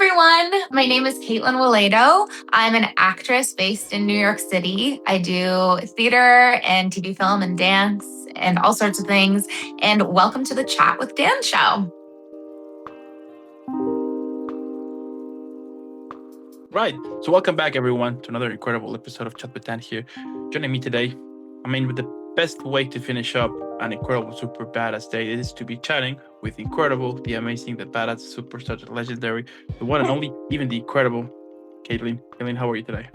everyone. My name is Caitlin Wilayto. I'm an actress based in New York City. I do theater and TV film and dance and all sorts of things. And welcome to the Chat with Dan show. Right. So welcome back, everyone, to another incredible episode of Chat with Dan here. Joining me today, with the best way to finish up an incredible, super badass day is to be chatting with the incredible, the amazing, the badass, super such legendary, the one and only, even the incredible Caitlin. Caitlin, how are you today?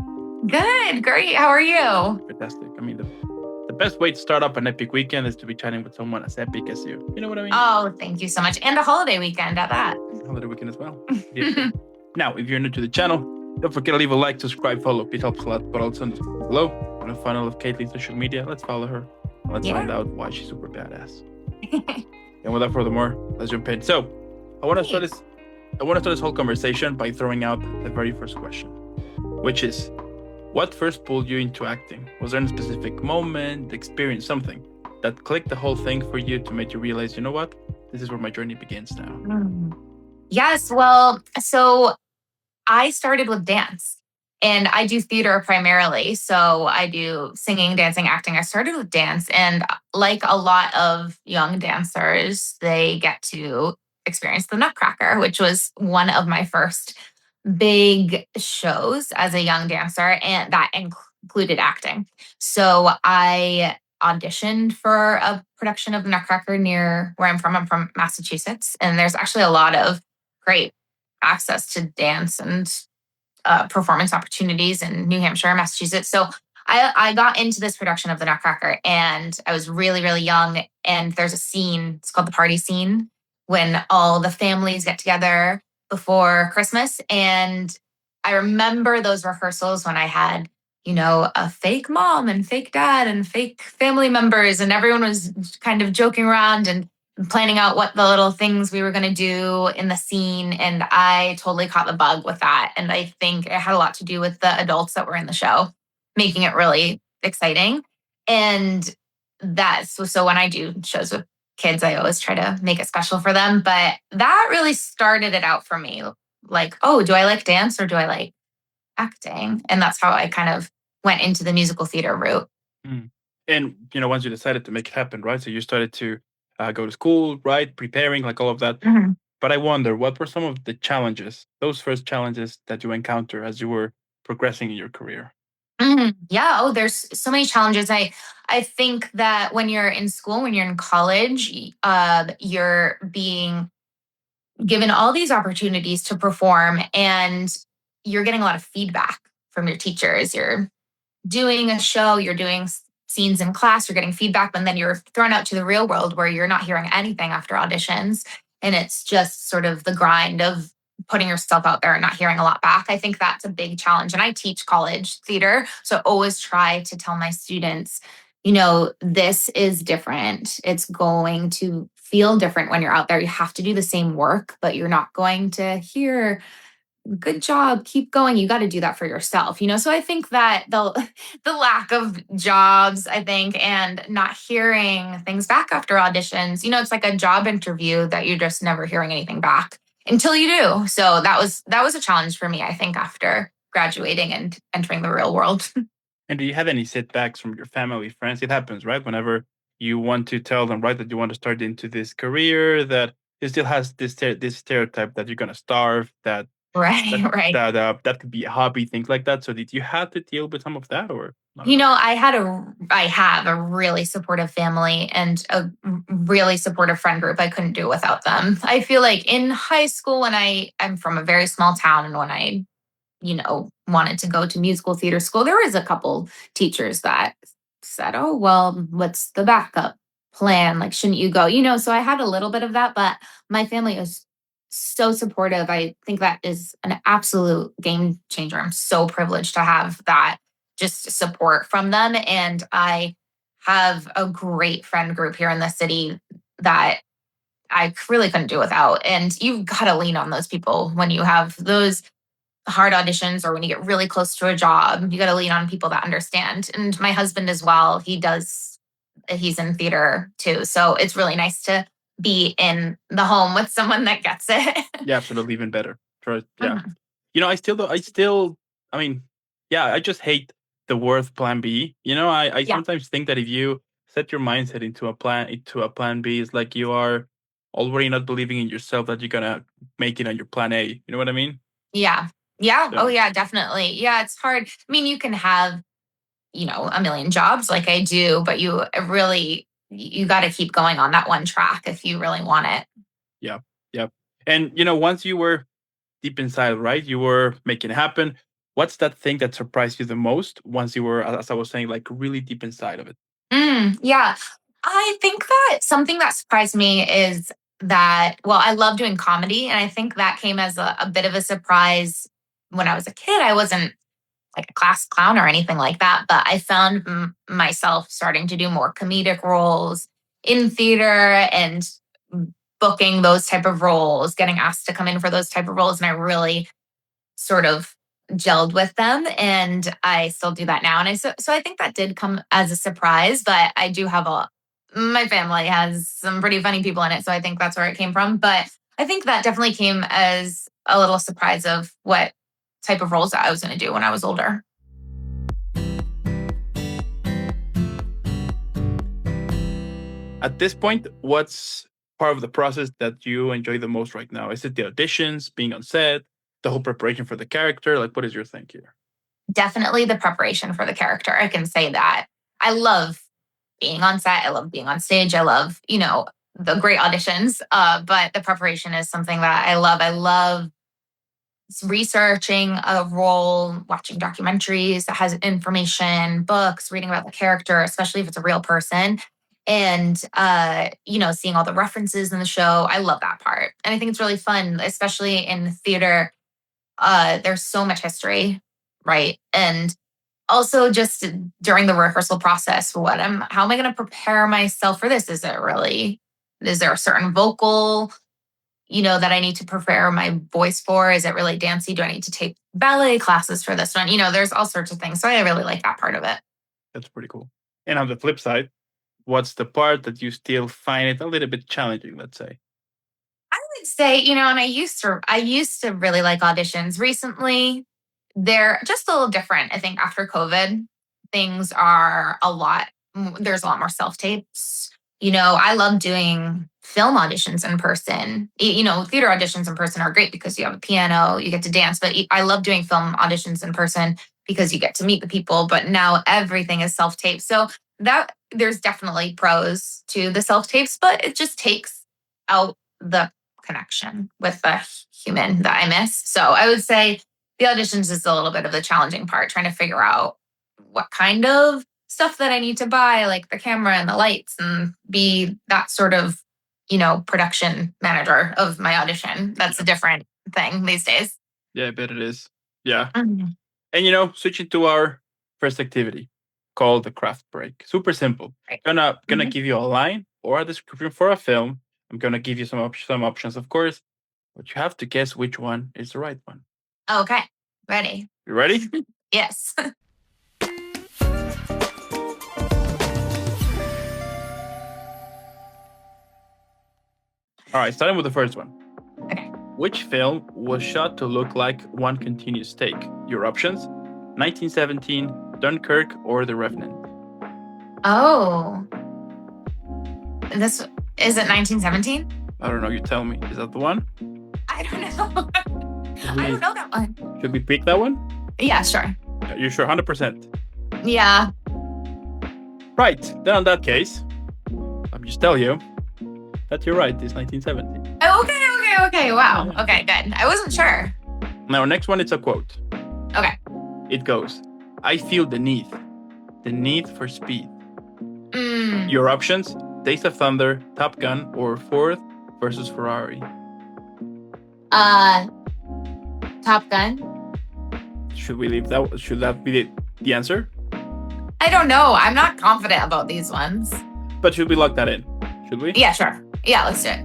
Good, great. How are you? Fantastic. The best way to start up an epic weekend is to be chatting with someone as epic as you. You know what I mean? Oh, thank you so much. And a holiday weekend at that. Holiday weekend as well. Yeah. Now, if you're new to the channel, don't forget to leave a like, subscribe, follow. It helps a lot. But also below, want to find all of Caitlin's social media? Let's follow her. Let's find out why she's super badass. And without further more, let's jump in. So, I want to start this whole conversation by throwing out the very first question, which is, what first pulled you into acting? Was there a specific moment, experience, something that clicked the whole thing for you to make you realize, you know what? This is where my journey begins now. Yes. Well, so I started with dance and I do theater primarily. So I do singing, dancing, acting. I started with dance. And like a lot of young dancers, they get to experience the Nutcracker, which was one of my first big shows as a young dancer. And that included acting. So I auditioned for a production of the Nutcracker near where I'm from. I'm from Massachusetts. And there's actually a lot of great access to dance and performance opportunities in New Hampshire, Massachusetts. So I got into this production of the Nutcracker and I was really, really young. And there's a scene, it's called the party scene, when all the families get together before Christmas. And I remember those rehearsals when I had, a fake mom and fake dad and fake family members, and everyone was kind of joking around and planning out what the little things we were going to do in the scene. And I totally caught the bug with that. And I think it had a lot to do with the adults that were in the show, making it really exciting. And so when I do shows with kids, I always try to make it special for them. But that really started it out for me. Like, oh, do I like dance or do I like acting? And that's how I kind of went into the musical theater route. And, once you decided to make it happen, right? So you started to go to school, right? Preparing, like all of that. Mm-hmm. But I wonder, what were some of the challenges, those first challenges that you encountered as you were progressing in your career? Mm-hmm. Yeah. Oh, there's so many challenges. I think that when you're in school, when you're in college, you're being given all these opportunities to perform and you're getting a lot of feedback from your teachers. You're doing a show, you're doing scenes in class, you're getting feedback, and then you're thrown out to the real world where you're not hearing anything after auditions. And it's just sort of the grind of putting yourself out there and not hearing a lot back. I think that's a big challenge. And I teach college theater. So I always try to tell my students, this is different. It's going to feel different when you're out there. You have to do the same work, but you're not going to hear good job, keep going. You got to do that for yourself, So I think that the lack of jobs, and not hearing things back after auditions, it's like a job interview that you're just never hearing anything back until you do. So that was a challenge for me, I think, after graduating and entering the real world. And do you have any setbacks from your family, friends? It happens, right? Whenever you want to tell them, right, that you want to start into this career, that it still has this stereotype that you're going to starve, that Right. that could be a hobby, things like that. So did you have to deal with some of that, or not? I have a really supportive family and a really supportive friend group. I couldn't do without them. I feel like in high school, when I'm from a very small town, and when I, wanted to go to musical theater school, there was a couple teachers that said, "Oh, well, what's the backup plan? Like, shouldn't you go?" So I had a little bit of that, but my family is so supportive. I think that is an absolute game changer. I'm so privileged to have that just support from them. And I have a great friend group here in the city that I really couldn't do without. And you've got to lean on those people when you have those hard auditions or when you get really close to a job. You got to lean on people that understand. And my husband as well, he's in theater too. So it's really nice to be in the home with someone that gets it. Yeah, absolutely, even better. Yeah. Mhm. I still don't. I mean, yeah, I just hate the word plan B. I Yeah. sometimes think that if you set your mindset into a plan B, it's like you are already not believing in yourself that you're gonna make it on your plan A. You know what I mean? Yeah. Yeah. Oh, So yeah, definitely. Yeah, it's hard. I mean, you can have, a million jobs like I do, but you got to keep going on that one track if you really want it. yeah, yeah. And once you were deep inside, right? You were making it happen. What's that thing that surprised you the most once you were, as I was saying, like really deep inside of it? Yeah. I think that something that surprised me is that, well, I love doing comedy. And I think that came as a bit of a surprise when I was a kid. I wasn't like a class clown or anything like that, but I found myself starting to do more comedic roles in theater and booking those type of roles, getting asked to come in for those type of roles. And I really sort of gelled with them, and I still do that now. And so I think that did come as a surprise, but I do have my family has some pretty funny people in it, so I think that's where it came from. But I think that definitely came as a little surprise of what type of roles that I was going to do when I was older. At this point, what's part of the process that you enjoy the most right now? Is it the auditions, being on set, the whole preparation for the character? Like, what is your thing here? Definitely the preparation for the character. I can say that. I love being on set. I love being on stage. I love, the great auditions. But the preparation is something that I love. I love researching a role, watching documentaries that has information, books, reading about the character, especially if it's a real person. And seeing all the references in the show. I love that part. And I think it's really fun, especially in theater. There's so much history, right? And also just during the rehearsal process, how am I going to prepare myself for this? Is there a certain vocal, that I need to prepare my voice for? Is it really dancey? Do I need to take ballet classes for this one? There's all sorts of things. So I really like that part of it. That's pretty cool. And on the flip side, what's the part that you still find it a little bit challenging, let's say? I would say, and I used to really like auditions. Recently, they're just a little different. I think after COVID, things are there's a lot more self tapes. I love doing film auditions in person. Theater auditions in person are great because you have a piano, you get to dance, but I love doing film auditions in person because you get to meet the people. But now everything is self taped. So that there's definitely pros to the self tapes, but it just takes out the connection with the human that I miss. So I would say the auditions is a little bit of the challenging part, trying to figure out what kind of stuff that I need to buy, like the camera and the lights, and be that sort of, production manager of my audition. That's a different thing these days. Yeah, I bet it is. Yeah. Mhm. And switching to our first activity called the craft break. Super simple. Right. Gonna Mhm. give you a line or a description for a film. I'm gonna give you some options, of course, but you have to guess which one is the right one. Okay. Ready? You ready? Yes. All right, starting with the first one. Okay. Which film was shot to look like one continuous take? Your options: 1917, Dunkirk, or The Revenant. Oh, this is it 1917? I don't know. You tell me. Is that the one? I don't know. Should I we, don't know that one. should we pick that one? Yeah, sure. You sure? 100%. Yeah. Right. Then, on that case, let me just tell you that you're right. It's 1970. Oh, okay. Wow. Okay, good. I wasn't sure. Now, next one, it's a quote. Okay. It goes, "I feel the need for speed." Mm, Your options: Days of Thunder, Top Gun, or Ford versus Ferrari. uh, Top Gun. Should we leave that? Should that be the answer? I don't know. I'm not confident about these ones. But should we lock that in? Should we? Yeah, sure. Yeah, let's do it.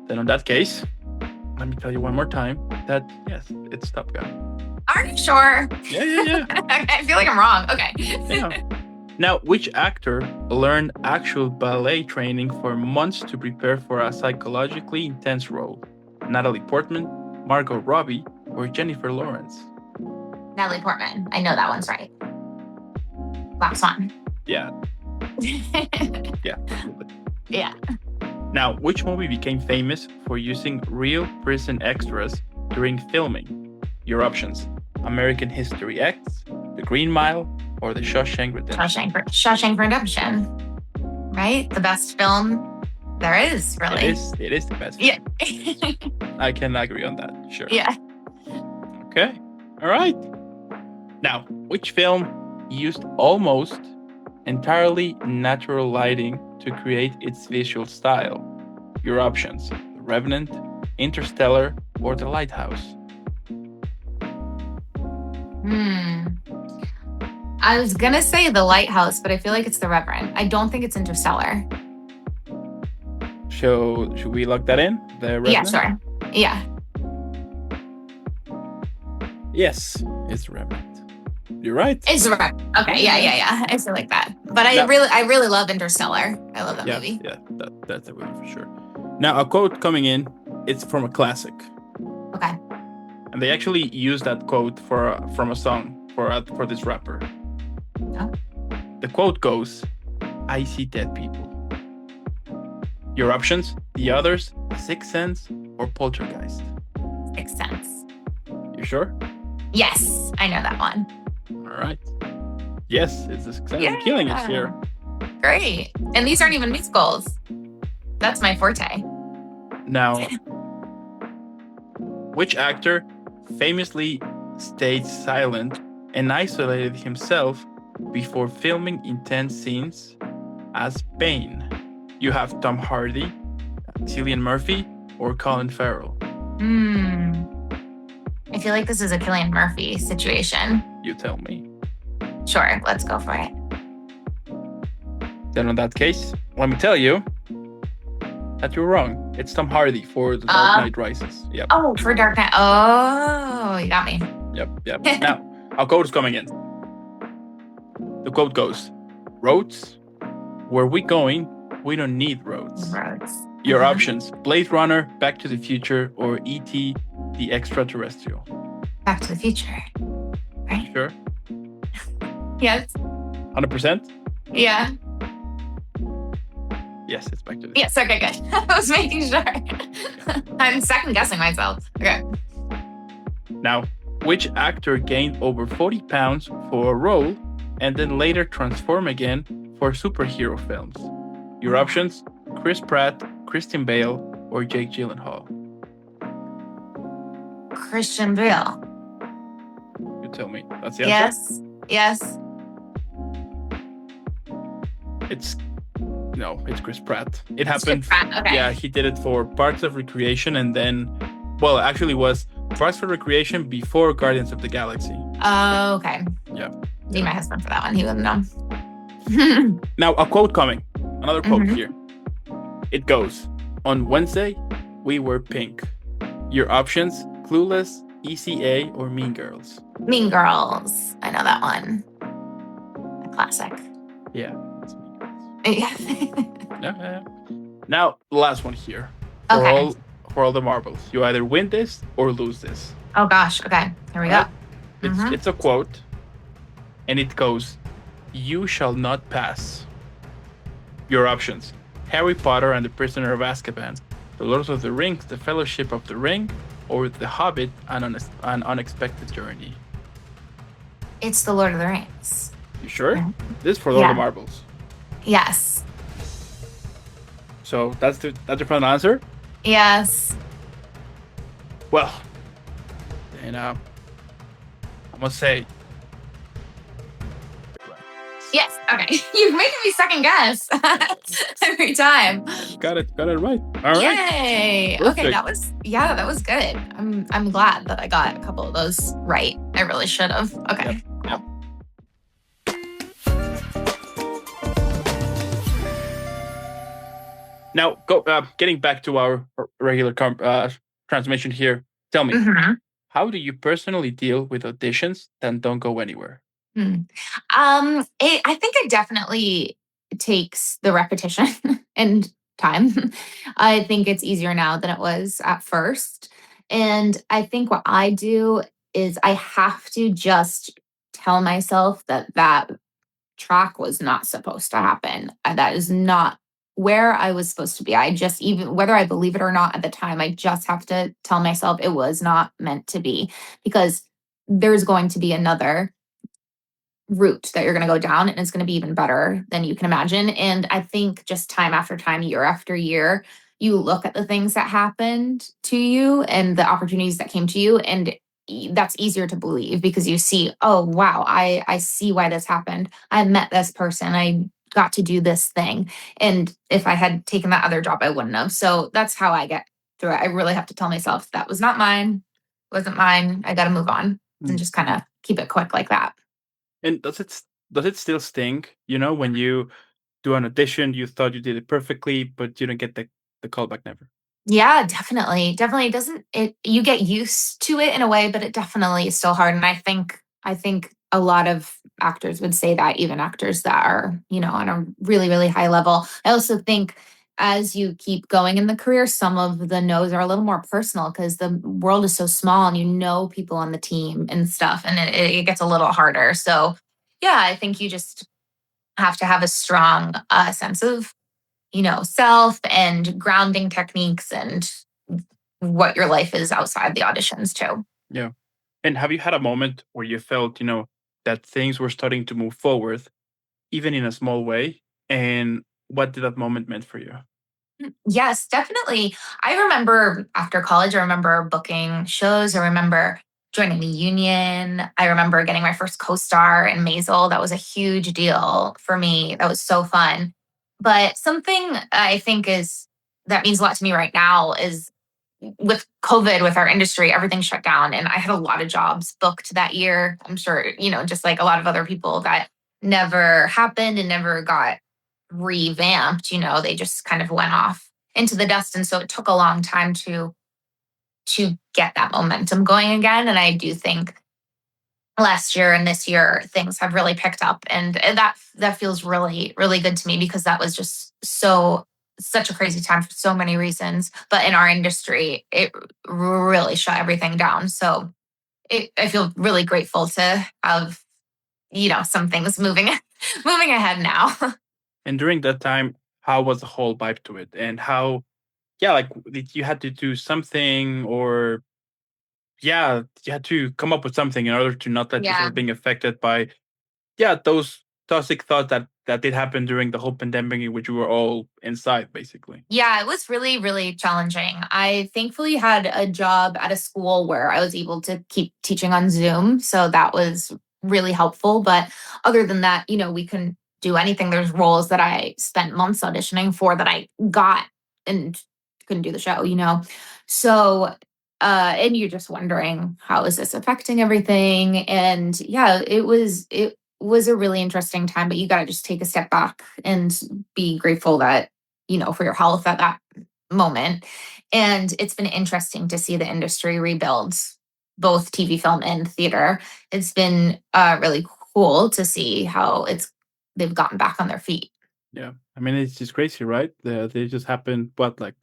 Then, on that case, let me tell you one more time that yes, it's Top Gun. Are you sure? Yeah. I feel like I'm wrong. Okay. Yeah. Now, which actor learned actual ballet training for months to prepare for a psychologically intense role? Natalie Portman, Margot Robbie, or Jennifer Lawrence? Natalie Portman. I know that one's right. Last one. Yeah, yeah, absolutely. Yeah. Now, which movie became famous for using real prison extras during filming? Your options: American History X, The Green Mile, or The Shawshank Redemption. Shawshank Redemption. Right? The best film there is, really. It is the best film. Yeah. I can agree on that, sure. Yeah. Okay, all right. Now, which film used almost entirely natural lighting to create its visual style? Your options: The Revenant, Interstellar, or The Lighthouse. I was going to say The Lighthouse, but I feel like it's The Reverend. I don't think it's Interstellar. Should we lock that in? The Revenant? Yeah, sure. Yeah. Yes, it's The Revenant. You're right. It's The Reverend. Okay, yeah. I feel like that. But I really love Interstellar. I love that movie. Yeah, that's a movie for sure. Now, a quote coming in, it's from a classic. Okay. And they actually use that quote from a song for this rapper. Oh. The quote goes, "I see dead people." Your options: The Others, Sixth Sense, or Poltergeist. Sixth Sense. You sure? Yes, I know that one. All right. Yes, it's the Sixth Sense. You're killing it here. Great. And these aren't even musicals. That's my forte. Now, which actor famously stayed silent and isolated himself before filming intense scenes as Bane? You have Tom Hardy, Cillian Murphy, or Colin Farrell. I feel like this is a Cillian Murphy situation. You tell me. Sure, let's go for it. Then in that case, let me tell you that you're wrong. It's Tom Hardy for The Dark Knight Rises. Yep. Oh, for Dark Knight. Oh, you got me. Yep. Now, our quote is coming in. The quote goes, "Roads? Where we going, we don't need roads." Your options: Blade Runner, Back to the Future, or E.T. the Extraterrestrial. Back to the Future. Right? Sure? Yes. 100%? Yeah. Yes, it's Back to the Future. Yes, okay, good. I was making sure. I'm second guessing myself. Okay. Now, which actor gained over 40 pounds for a role and then later transform again for superhero films? Your options: Chris Pratt, Christian Bale, or Jake Gyllenhaal. Christian Bale. You tell me. That's the answer? Yes. It's Chris Pratt. It happened. Chris Pratt, okay. Yeah, he did it for Parks of Recreation and then, actually was Parks of Recreation before Guardians of the Galaxy. Oh, okay. Yeah. Need my husband for that one. He wouldn't know. Now, a quote coming. Another quote here. It goes, "On Wednesday, we were pink." Your options: Clueless, ECA, or Mean Girls. Mean Girls. I know that one. A classic. Yeah, that's Mean Girls. Yeah. Yeah. Now, the last one here. Okay. For all the marbles. You either win this or lose this. Oh, gosh. Okay. Here we go. It's a quote, and it goes, "You shall not pass." Your options: Harry Potter and the Prisoner of Azkaban, The Lord of the Rings, The Fellowship of the Ring, or The Hobbit, an Unexpected Journey. It's The Lord of the Rings. You sure? This is for all the marbles. Yes. So that's your final answer? Yes. Well, and I must say, yes. Okay. You're making me second guess every time. Got it right. All right. Yay. Perfect. Okay, that was good. I'm glad that I got a couple of those right. I really should have. Okay. Yep. Now, getting back to our regular transmission here. Tell me, how do you personally deal with auditions that don't go anywhere? I think it definitely takes the repetition and time. I think it's easier now than it was at first. And I think what I do is I have to just tell myself that that track was not supposed to happen. That is not where I was supposed to be. I just, even whether I believe it or not at the time, I just have to tell myself it was not meant to be, because there's going to be another route that you're going to go down, and it's going to be even better than you can imagine. And I think just time after time, year after year, you look at the things that happened to you and the opportunities that came to you, and that's easier to believe because you see, oh wow, I see why this happened. I met this person. I got to do this thing. And if I had taken that other job, I wouldn't have. So that's how I get through it. I really have to tell myself that was not mine, wasn't mine. I got to move on and Mm. just kind of keep it quick like that. And does it still sting? You know, when you do an audition, you thought you did it perfectly, but you don't get the callback never. Yeah, definitely. Definitely it doesn't it you get used to it in a way, but it definitely is still hard. And I think a lot of actors would say that, even actors that are, on a really, really high level. I also think as you keep going in the career, some of the no's are a little more personal because the world is so small and you know people on the team and stuff, and it gets a little harder. So yeah, I think you just have to have a strong sense of self and grounding techniques and what your life is outside the auditions too. Yeah. And have you had a moment where you felt, that things were starting to move forward, even in a small way? And what did that moment meant for you? Yes, definitely. I remember after college, I remember booking shows. I remember joining the union. I remember getting my first co-star in Maisel. That was a huge deal for me. That was so fun. But something I think is that means a lot to me right now is with COVID, with our industry, everything shut down. And I had a lot of jobs booked that year. I'm sure, just like a lot of other people, that never happened and never got revamped. They just kind of went off into the dust. And so it took a long time to get that momentum going again. And I do think last year and this year things have really picked up, and that feels really, really good to me, because that was just such a crazy time for so many reasons, but in our industry it really shut everything down. So I feel really grateful to have some things moving moving ahead now. And during that time, how was the whole vibe to it? And how, yeah, like did you had to do something, or yeah, you had to come up with something in order to not let Yeah. yourself being affected by, yeah, those toxic thoughts that did happen during the whole pandemic in which we were all inside, basically. Yeah, it was really, really challenging. I thankfully had a job at a school where I was able to keep teaching on Zoom. So that was really helpful. But other than that, we couldn't do anything. There's roles that I spent months auditioning for that I got and couldn't do the show. So, and you're just wondering, how is this affecting everything? And yeah, it was a really interesting time, but you got to just take a step back and be grateful that for your health at that moment. And it's been interesting to see the industry rebuild, both TV, film, and theater. It's been really cool to see how they've gotten back on their feet. Yeah. I mean, it's just crazy, right? They just happened, what, like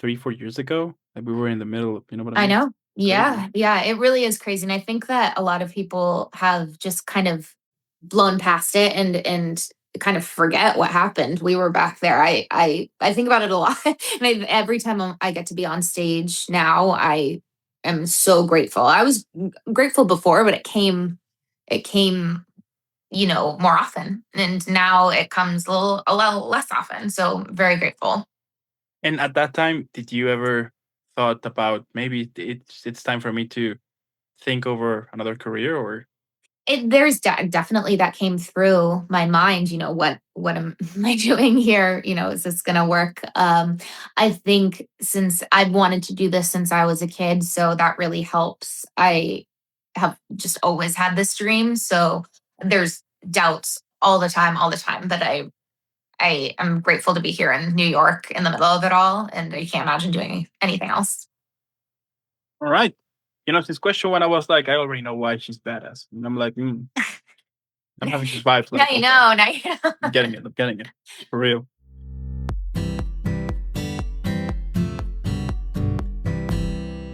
3, 4 years ago? Like we were in the middle of, you know what I I mean? know. Crazy. Yeah. Yeah. It really is crazy. And I think that a lot of people have just kind of blown past it and kind of forget what happened. We were back there. I think about it a lot. And every time I get to be on stage now, I am so grateful. I was grateful before, but it came more often. And now it comes a little less often. So very grateful. And at that time, did you ever thought about maybe it's time for me to think over another career, or There's definitely that came through my mind. What am I doing here? Is this going to work? I think since I've wanted to do this since I was a kid, so that really helps. I have just always had this dream, so there's doubts all the time. But I am grateful to be here in New York in the middle of it all, and I can't imagine doing anything else. all right? This question when I was like, I already know why she's badass. And I'm like, I'm having these vibes Now like, you okay, know. Now you know. I'm getting it. I'm getting it. For real.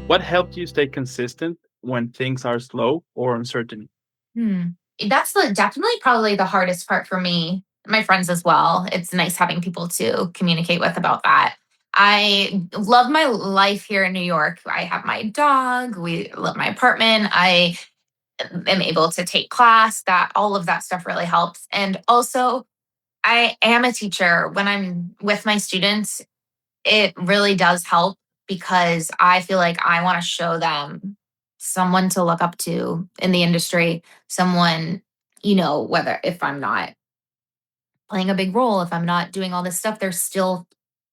What helped you stay consistent when things are slow or uncertain? Hmm. That's definitely probably the hardest part for me, my friends as well. It's nice having people to communicate with about that. I love my life here in New York. I have my dog. We love my apartment. I am able to take class. That all of that stuff really helps. And also, I am a teacher. When I'm with my students, it really does help because I feel like I want to show them someone to look up to in the industry, someone, whether if I'm not playing a big role, if I'm not doing all this stuff, there's still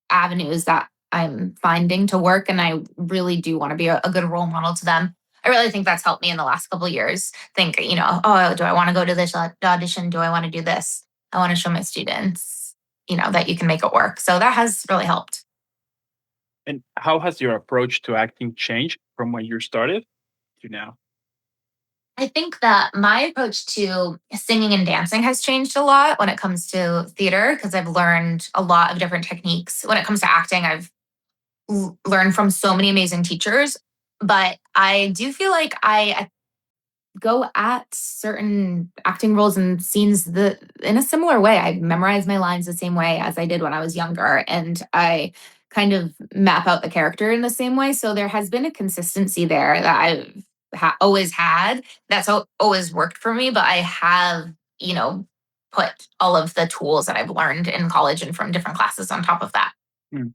avenues that I'm finding to work. And I really do want to be a good role model to them. I really think that's helped me in the last couple of years. Think, oh, do I want to go to this audition? Do I want to do this? I want to show my students, that you can make it work. So that has really helped. And how has your approach to acting changed from when you started to now? I think that my approach to singing and dancing has changed a lot when it comes to theater because I've learned a lot of different techniques. When it comes to acting, I've learned from so many amazing teachers, but I do feel like I go at certain acting roles and scenes in a similar way. I memorize my lines the same way as I did when I was younger, and I kind of map out the character in the same way. So there has been a consistency there that I've always had. That's always worked for me. But I have, you know, put all of the tools that I've learned in college and from different classes on top of that. Hmm.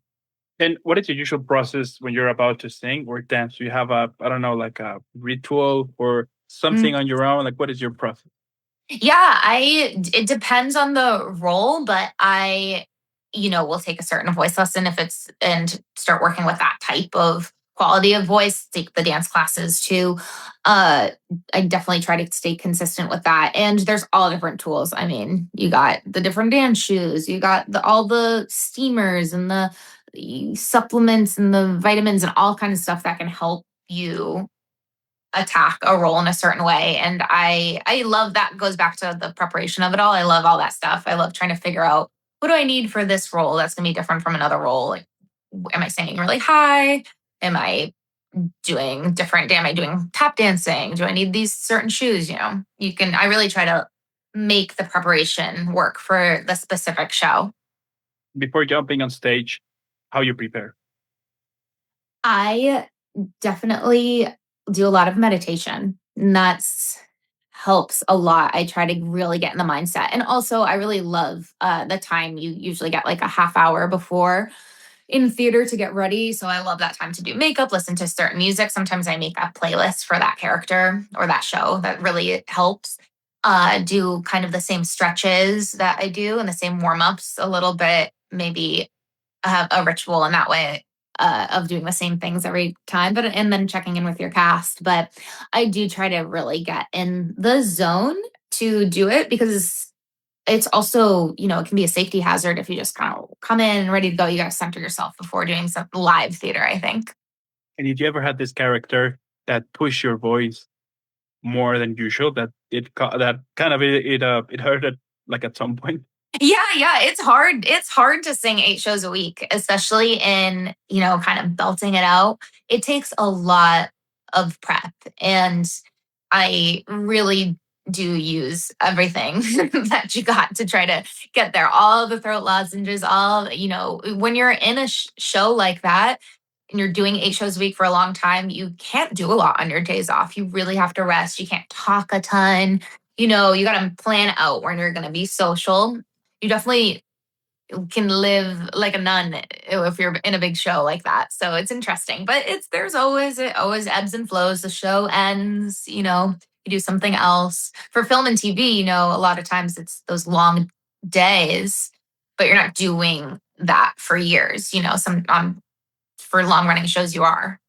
And what is your usual process when you're about to sing or dance? Do you have a, I don't know, like a ritual or something on your own? Like, what is your process? Yeah, it depends on the role, but I, will take a certain voice lesson if it's and start working with that type of quality of voice, take the dance classes too. Uh I definitely try to stay consistent with that. And there's all different tools. I mean, you got the different dance shoes, you got all the steamers and the supplements and the vitamins and all kinds of stuff that can help you attack a role in a certain way. And I love that goes back to the preparation of it all. I love all that stuff. I love trying to figure out what do I need for this role that's going to be different from another role. Like, am I singing really high? Am I doing different? Am I doing tap dancing? Do I need these certain shoes? I really try to make the preparation work for the specific show. Before jumping on stage, how you prepare? I definitely do a lot of meditation. And that's helps a lot. I try to really get in the mindset. And also I really love the time you usually get like a half hour before in theater to get ready. So I love that time to do makeup, listen to certain music. Sometimes I make a playlist for that character or that show that really helps. Do kind of the same stretches that I do and the same warm ups a little bit, maybe have a ritual in that way of doing the same things every time, but and then checking in with your cast. But I do try to really get in the zone to do it because it's also, it can be a safety hazard if you just kind of come in and ready to go. You got to center yourself before doing some live theater, I think. And did you ever had this character that pushed your voice more than usual? That that kind of it hurt it like at some point. Yeah, it's hard. It's hard to sing 8 shows a week, especially in, kind of belting it out. It takes a lot of prep. And I really do use everything that you got to try to get there. All the throat lozenges, when you're in a show like that and you're doing 8 shows a week for a long time, you can't do a lot on your days off. You really have to rest. You can't talk a ton. You got to plan out when you're going to be social. You definitely can live like a nun if you're in a big show like that. So it's interesting, but it always ebbs and flows. The show ends, you do something else. For film and TV, a lot of times it's those long days, but you're not doing that for years, some for long running shows you are.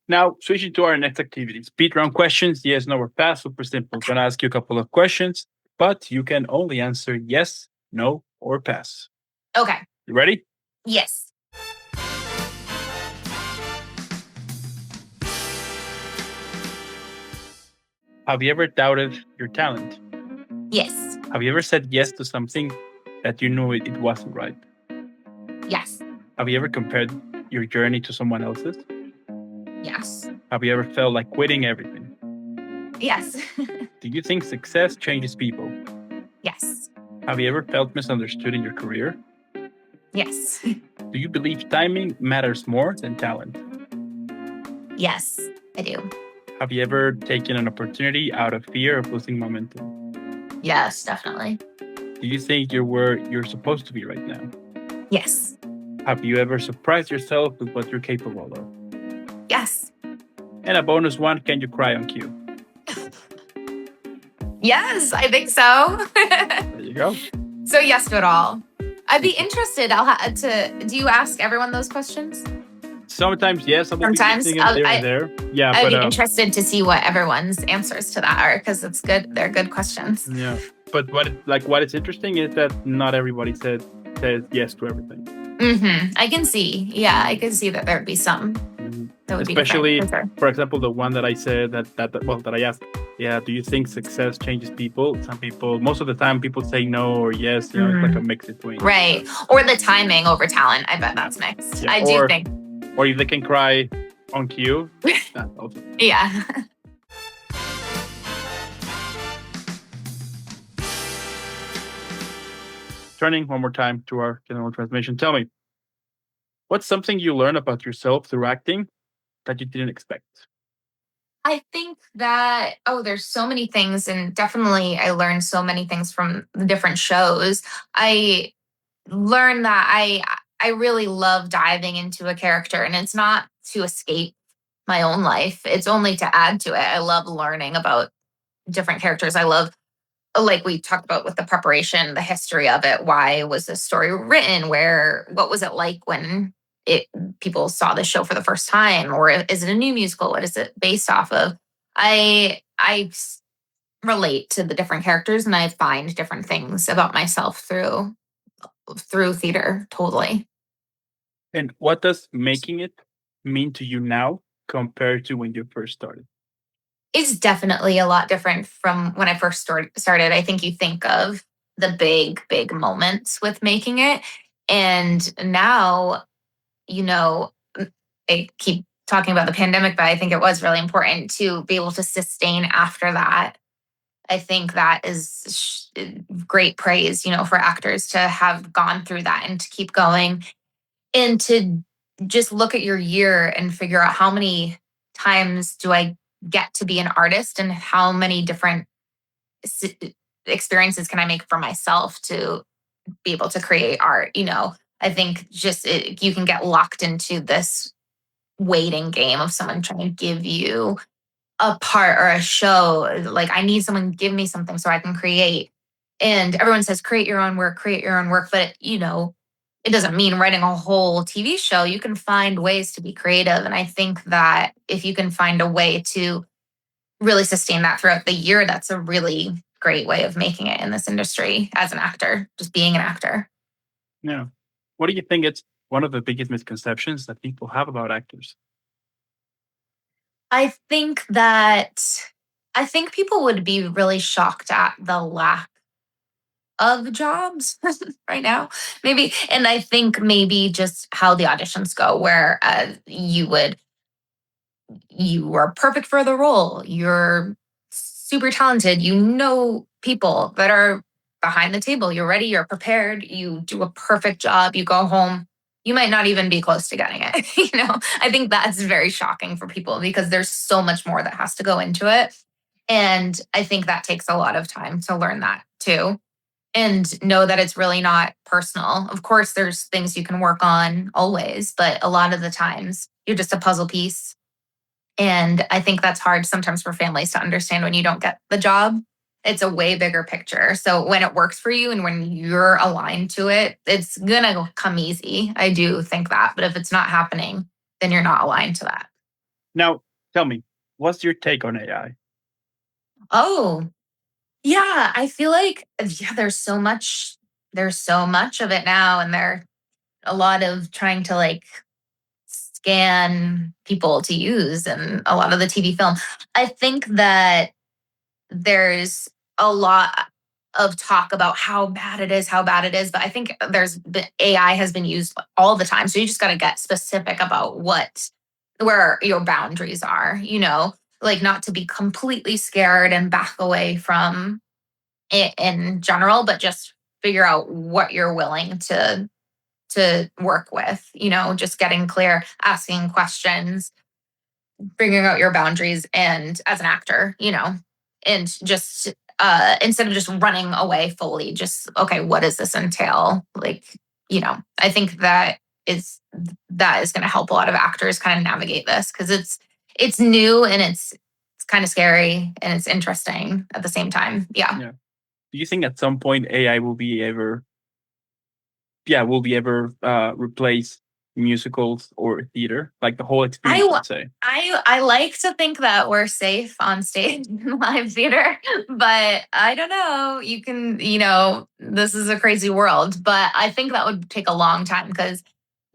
Now, switching to our next activity, speed round questions, yes, no, or pass, super simple. I'm gonna ask you a couple of questions, but you can only answer yes, no, or pass. Okay. You ready? Yes. Have you ever doubted your talent? Yes. Have you ever said yes to something that you knew it wasn't right? Yes. Have you ever compared your journey to someone else's? Yes. Have you ever felt like quitting everything? Yes. Do you think success changes people? Yes. Have you ever felt misunderstood in your career? Yes. Do you believe timing matters more than talent? Yes, I do. Have you ever taken an opportunity out of fear of losing momentum? Yes, definitely. Do you think you're where you're supposed to be right now? Yes. Have you ever surprised yourself with what you're capable of? Yes. And a bonus one, can you cry on cue? Yes, I think so. There you go. So yes to it all. I'd be interested. Do you ask everyone those questions? Sometimes, yes, I will be Sometimes missing them there and there. Yeah, I'd but be interested to see what everyone's answers to that are because it's good. They're good questions. yeah. But what is interesting is that not everybody says yes to everything. I can see. Yeah, I can see that there'd be some that would Especially, be different. for example, the one that I said that I asked. Yeah, do you think success changes people? Some people, most of the time, people say no or yes. You know, it's like a mix between. Right. Or the timing over talent. I bet that's mixed. Yeah. I do think. Or if they can cry on cue. That's also. Yeah. Turning one more time to our general transmission. Tell me, what's something you learn about yourself through acting that you didn't expect? I think that, there's so many things, and definitely I learned so many things from the different shows. I learned that I really love diving into a character, and it's not to escape my own life. It's only to add to it. I love learning about different characters. I love, like we talked about with the preparation, the history of it. Why was this story written? What was it like when it people saw the show for the first time? Or is it a new musical? What is it based off of? I relate to the different characters, and I find different things about myself through theater. Totally. And what does making it mean to you now compared to when you first started? It's definitely a lot different from when I first started. I think you think of the big moments with making it. And now, you know, I keep talking about the pandemic, but I think it was really important to be able to sustain after that. I think that is great praise, for actors to have gone through that and to keep going and to just look at your year and figure out how many times do I get to be an artist and how many different s- experiences can I make for myself to be able to create art. I think you can get locked into this waiting game of someone trying to give you a part or a show. Like, I need someone to give me something so I can create. And everyone says, create your own work, create your own work. But, it doesn't mean writing a whole TV show. You can find ways to be creative. And I think that if you can find a way to really sustain that throughout the year, that's a really great way of making it in this industry as an actor, just being an actor. Yeah. What do you think it's one of the biggest misconceptions that people have about actors? I think people would be really shocked at the lack of jobs right now, maybe. And I think maybe just how the auditions go, where you are perfect for the role. You're super talented. You know people that are behind the table. You're ready. You're prepared. You do a perfect job. You go home. You might not even be close to getting it. I think that's very shocking for people because there's so much more that has to go into it. And I think that takes a lot of time to learn that too. And know that it's really not personal. Of course, there's things you can work on always, but a lot of the times you're just a puzzle piece, and I think that's hard sometimes for families to understand when you don't get the job. It's a way bigger picture. So when it works for you and when you're aligned to it, it's going to come easy. I do think that. But if it's not happening, then you're not aligned to that. Now, tell me, what's your take on AI? Oh, yeah. I feel like, yeah, there's so much of it now. And there a lot of trying to like scan people to use and a lot of the TV film. I think that there's a lot of talk about how bad it is, how bad it is. But I think AI has been used all the time. So you just got to get specific about what where your boundaries are, like not to be completely scared and back away from it in general, but just figure out what you're willing to work with, just getting clear, asking questions, figuring out your boundaries and as an actor, and just instead of just running away fully, just okay, what does this entail? Like, I think that is going to help a lot of actors kind of navigate this because it's new and it's kind of scary and it's interesting at the same time. Yeah. Yeah. Do you think at some point AI will be ever replace musicals or theater, like the whole experience? I Let's say. I like to think that we're safe on stage in live theater, but I don't know. This is a crazy world, but I think that would take a long time because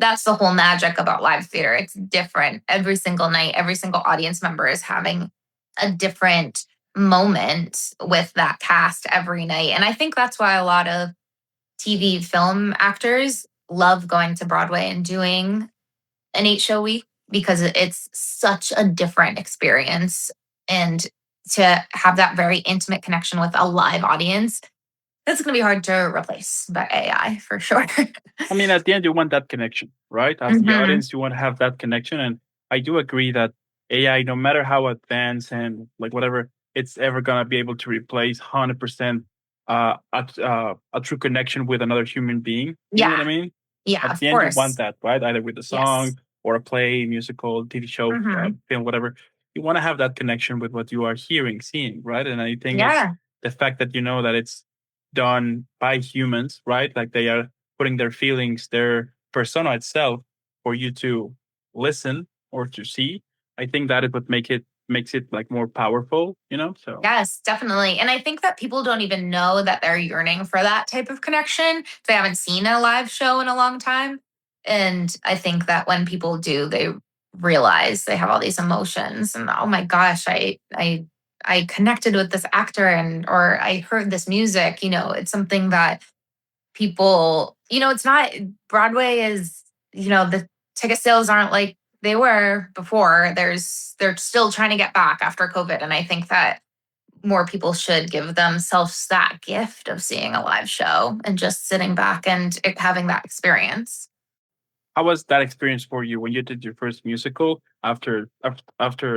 that's the whole magic about live theater. It's different every single night. Every single audience member is having a different moment with that cast every night. And I think that's why a lot of TV film actors love going to Broadway and doing an 8 show week because it's such a different experience. And to have that very intimate connection with a live audience, that's going to be hard to replace by AI for sure. I mean, at the end, you want that connection, right? As the Hmm. audience, you want to have that connection. And I do agree that AI, no matter how advanced and like whatever, it's ever going to be able to replace 100% a true connection with another human being. You know what I Yeah. mean? Yeah, At of the end, you want course. that, right? Either with a Yes. song or a play, musical, TV show, Hmm. film, whatever. You want to have that connection with what you are hearing, seeing, right? And I think it's Yeah. the fact that you know that it's done by humans, right? Like they are putting their feelings, their persona itself for you to listen or to see. I think that is what makes it like more powerful, So Yes, definitely. And I think that people don't even know that they're yearning for that type of connection. They haven't seen a live show in a long time. And I think that when people do, they realize they have all these emotions and oh my gosh, I connected with this actor and or I heard this music, it's something that people, it's not Broadway is, the ticket sales aren't like they were before. They're still trying to get back after COVID. And I think that more people should give themselves that gift of seeing a live show and just sitting back and having that experience. how was that experience for you when you did your first musical after the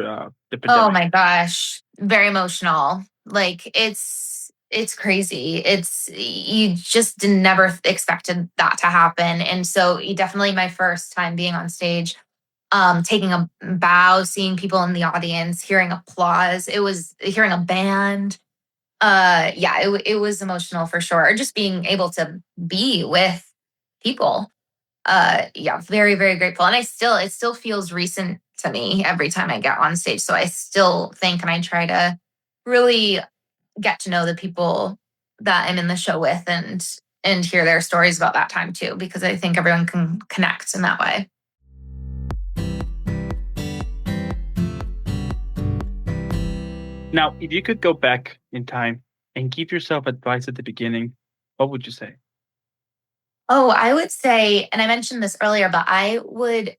Oh pandemic? my gosh, very emotional. Like it's crazy. It's you just never expected that to happen. And so definitely my first time being on stage, taking a bow, seeing people in the audience, hearing applause. It was hearing a band. Yeah, it was emotional for sure. Or just being able to be with people. Yeah, very, very grateful. And it still feels recent to me every time I get on stage. So I still think and I try to really get to know the people that I'm in the show with and hear their stories about that time too, because I think everyone can connect in that way. Now, if you could go back in time and give yourself advice at the beginning, what would you say? Oh, I would say, and I mentioned this earlier, but I would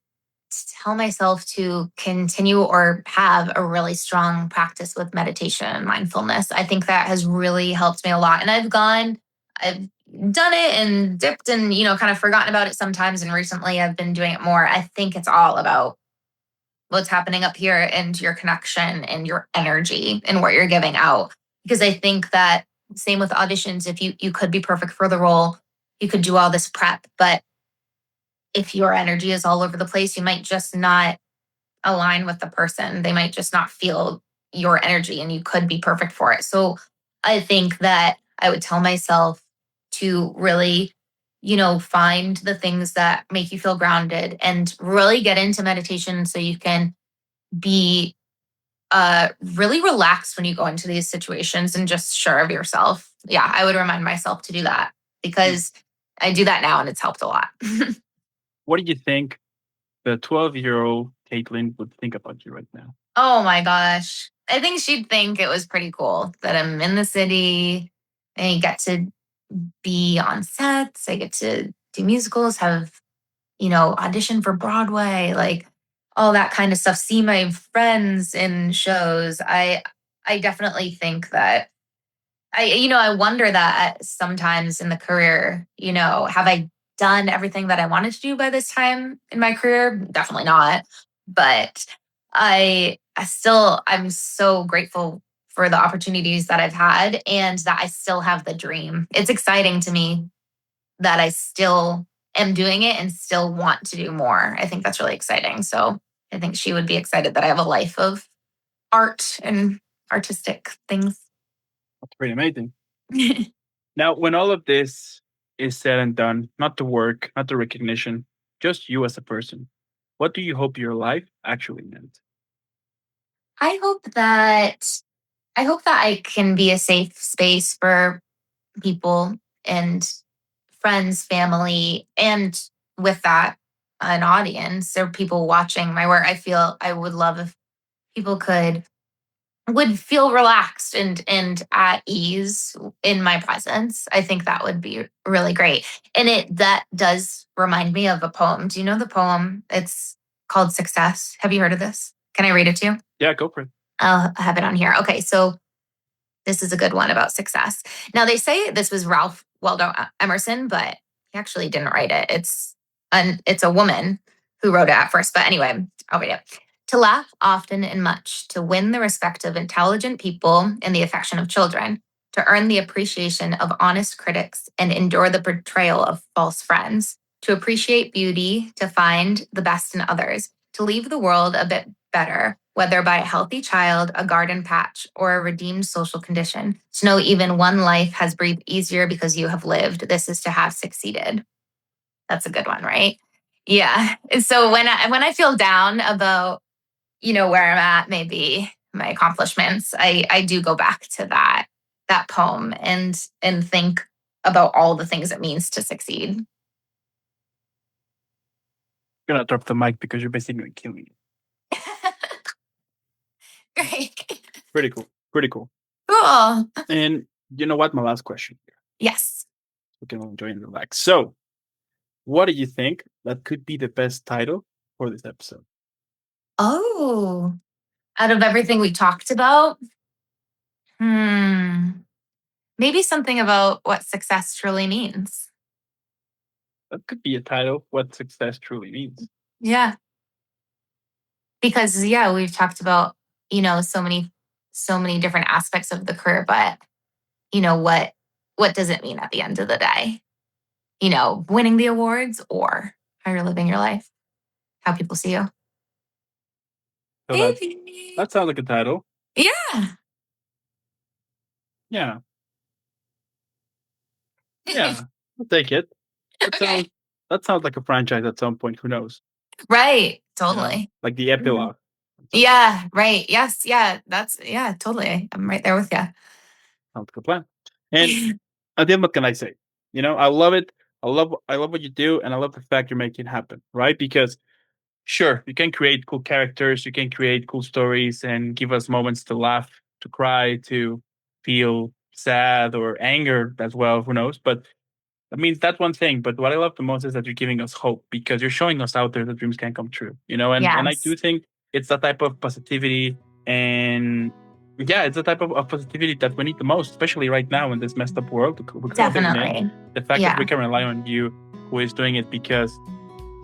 tell myself to continue or have a really strong practice with meditation and mindfulness. I think that has really helped me a lot. And I've done it and dipped and, kind of forgotten about it sometimes. And recently I've been doing it more. I think it's all about what's happening up here and your connection and your energy and what you're giving out. Because I think that same with auditions, if you could be perfect for the role, you could do all this prep, but if your energy is all over the place, you might just not align with the person. They might just not feel your energy and you could be perfect for it. So I think that I would tell myself to really, find the things that make you feel grounded and really get into meditation so you can be really relaxed when you go into these situations and just sure of yourself. Yeah, I would remind myself to do that Mm. because I do that now and it's helped a lot. What do you think the 12-year-old Caitlin would think about you right now? Oh my gosh. I think she'd think it was pretty cool that I'm in the city and I get to be on sets. I get to do musicals, have, audition for Broadway. Like, all that kind of stuff, see my friends in shows. I definitely think that I wonder that sometimes in the career, have I done everything that I wanted to do by this time in my career? Definitely not. But I'm so grateful for the opportunities that I've had and that I still have the dream. It's exciting to me that I still am doing it and still want to do more. I think that's really exciting. So I think she would be excited that I have a life of art and artistic things. That's pretty amazing. Now, when all of this is said and done, not the work, not the recognition, just you as a person, what do you hope your life actually meant? I hope that I hope that I can be a safe space for people and friends, family, and with that, an audience or people watching my work. I feel I would love if people would feel relaxed and at ease in my presence. I think that would be really great. And that does remind me of a poem. Do you know the poem? It's called Success. Have you heard of this? Can I read it to you? Yeah, go for it. I'll have it on here. Okay, so this is a good one about success. Now they say this was Ralph Waldo Emerson, but he actually didn't write it. It's a woman who wrote it at first. But anyway, I'll read it. To laugh often and much, to win the respect of intelligent people and the affection of children, to earn the appreciation of honest critics and endure the betrayal of false friends, to appreciate beauty, to find the best in others, to leave the world a bit better, whether by a healthy child, a garden patch, or a redeemed social condition. To know even one life has breathed easier because you have lived. This is to have succeeded. That's a good one, right? Yeah. So when I feel down about, where I'm at, maybe my accomplishments, I do go back to that poem and think about all the things it means to succeed. I'm gonna drop the mic because you're basically killing me. Great. Pretty cool. Pretty cool. Cool. And you know what? My last question here. Yes. We can all enjoy and relax. So, what do you think that could be the best title for this episode? Oh, out of everything we talked about, maybe something about what success truly means. That could be a title, What Success Truly Means. Yeah. Because we've talked about, so many different aspects of the career, but what does it mean at the end of the day? Winning the awards or how you're living your life, how people see you. So that sounds like a title. Yeah. Yeah. Yeah. I'll take it. That sounds like a franchise at some point. Who knows? Right. Totally. Like the epilogue. Yeah. Right. Yes. Yeah. Totally. I'm right there with you. Sounds like a plan. And then what can I say? I love it. I love what you do, and I love the fact you're making it happen, right? Because sure, you can create cool characters, you can create cool stories and give us moments to laugh, to cry, to feel sad or anger as well, who knows? But I mean, that's one thing. But what I love the most is that you're giving us hope because you're showing us out there that dreams can come true, and I Yes. do think it's that type of positivity. And yeah, it's the type of positivity that we need the most, especially right now in this messed up world we're living in. Definitely. The fact Yeah. that we can rely on you who is doing it because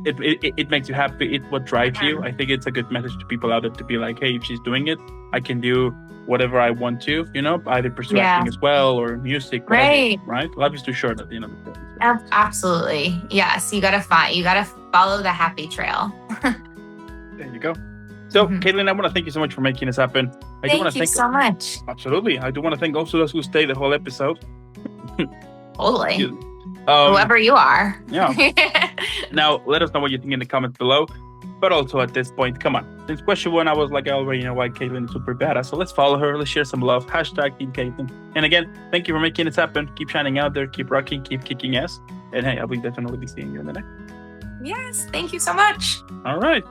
it makes you happy. It's what drives you. I think it's a good message to people out there to be like, hey, if she's doing it, I can do whatever I want to, either pursue acting as well or music. Whatever, right? Life is too short at the end of the day. So. Absolutely. Yes. You gotta follow the happy trail. There you go. So, Caitlin, I want to thank you so much for making this happen. Thank you so much. Absolutely. I do want to thank also those who stayed the whole episode. Totally. Whoever you are. Yeah. Now, let us know what you think in the comments below. But also at this point, come on. Since question one, I was like, I already know why Caitlin is super badass. So let's follow her. Let's share some love. Hashtag Team Caitlin. And again, thank you for making this happen. Keep shining out there. Keep rocking. Keep kicking ass. And hey, I'll definitely be seeing you in the next. Yes. Thank you so much. All right.